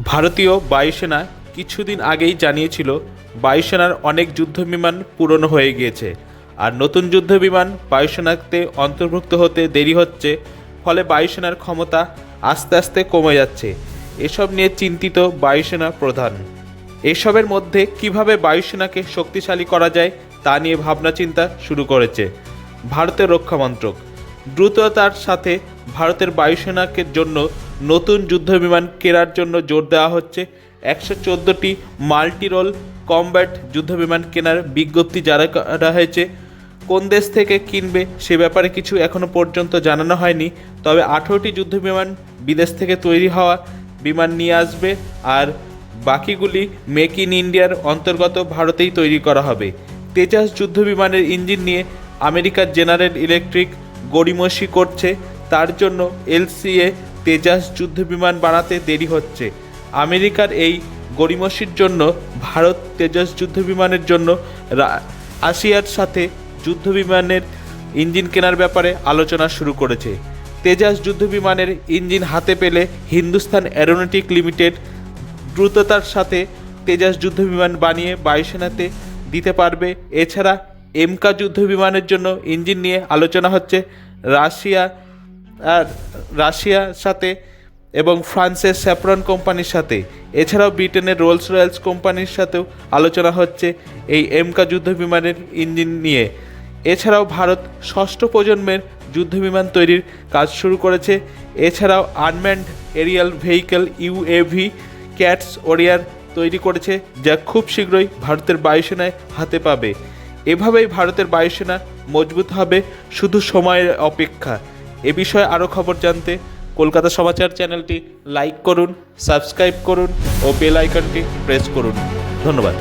ভারতীয় বায়ুসেনা কিছুদিন আগেই জানিয়েছিল বায়ুসেনার অনেক যুদ্ধবিমান পুরনো হয়ে গিয়েছে আর নতুন যুদ্ধবিমান বায়ুসেনাতে অন্তর্ভুক্ত হতে দেরি হচ্ছে, ফলে বায়ুসেনার ক্ষমতা আস্তে আস্তে কমে যাচ্ছে। এসব নিয়ে চিন্তিত বায়ুসেনা প্রধান। এসবের মধ্যে কিভাবে বায়ুসেনাকে শক্তিশালী করা যায় তা নিয়ে ভাবনা চিন্তা শুরু করেছে ভারতের রক্ষামন্ত্রক। দ্রুততার সাথে ভারতের বায়ুসেনাকে জন্য নতুন যুদ্ধবিমান কেনার জন্য জোর দেওয়া হচ্ছে। 114টি মাল্টিরোল কমব্যাট যুদ্ধবিমান কেনার বিজ্ঞপ্তি জারি করা হয়েছে। কোন দেশ থেকে কিনবে সে ব্যাপারে কিছু এখনও পর্যন্ত জানানো হয়নি, তবে 18টি যুদ্ধবিমান বিদেশ থেকে তৈরি হওয়া বিমান নিয়ে আসবে আর বাকিগুলি মেক ইন ইন্ডিয়ার অন্তর্গত ভারতেই তৈরি করা হবে। তেজাস যুদ্ধবিমানের ইঞ্জিন নিয়ে আমেরিকার জেনারেল ইলেকট্রিক গড়িমসি করছে, তার জন্য এলসিএ তেজাস যুদ্ধবিমান বানাতে দেরি হচ্ছে। আমেরিকার এই গড়িমসির জন্য ভারত তেজাস যুদ্ধবিমানের জন্য রাশিয়ার সাথে যুদ্ধবিমানের ইঞ্জিন কেনার ব্যাপারে আলোচনা শুরু করেছে। তেজাস যুদ্ধবিমানের ইঞ্জিন হাতে পেলে হিন্দুস্তান অ্যারোনটিক লিমিটেড দ্রুততার সাথে তেজাস যুদ্ধবিমান বানিয়ে বায়ুসেনাতে দিতে পারবে। এছাড়া এমকা যুদ্ধবিমানের জন্য ইঞ্জিন নিয়ে আলোচনা হচ্ছে রাশিয়ার সাথে এবং ফ্রান্সের স্যাফরন কোম্পানির সাথে। এছাড়াও ব্রিটেনের রোলস রয়েলস কোম্পানির সাথেও আলোচনা হচ্ছে এই এমকা যুদ্ধবিমানের ইঞ্জিন নিয়ে। এছাড়াও ভারত ষষ্ঠ প্রজন্মের যুদ্ধবিমান তৈরির কাজ শুরু করেছে। এছাড়াও unmanned aerial vehicle UAV CATS Warrior তৈরি করেছে, যা খুব শীঘ্রই ভারতের বায়ুসেনায় হাতে পাবে। এভাবেই ভারতের বায়ুসেনা মজবুত হবে, শুধু সময়ের অপেক্ষা। এ বিষয়ে আরও খবর জানতে কলকাতা সমাচার চ্যানেলটি লাইক করুন, সাবস্ক্রাইব করুন ও বেল আইকনটি প্রেস করুন। ধন্যবাদ।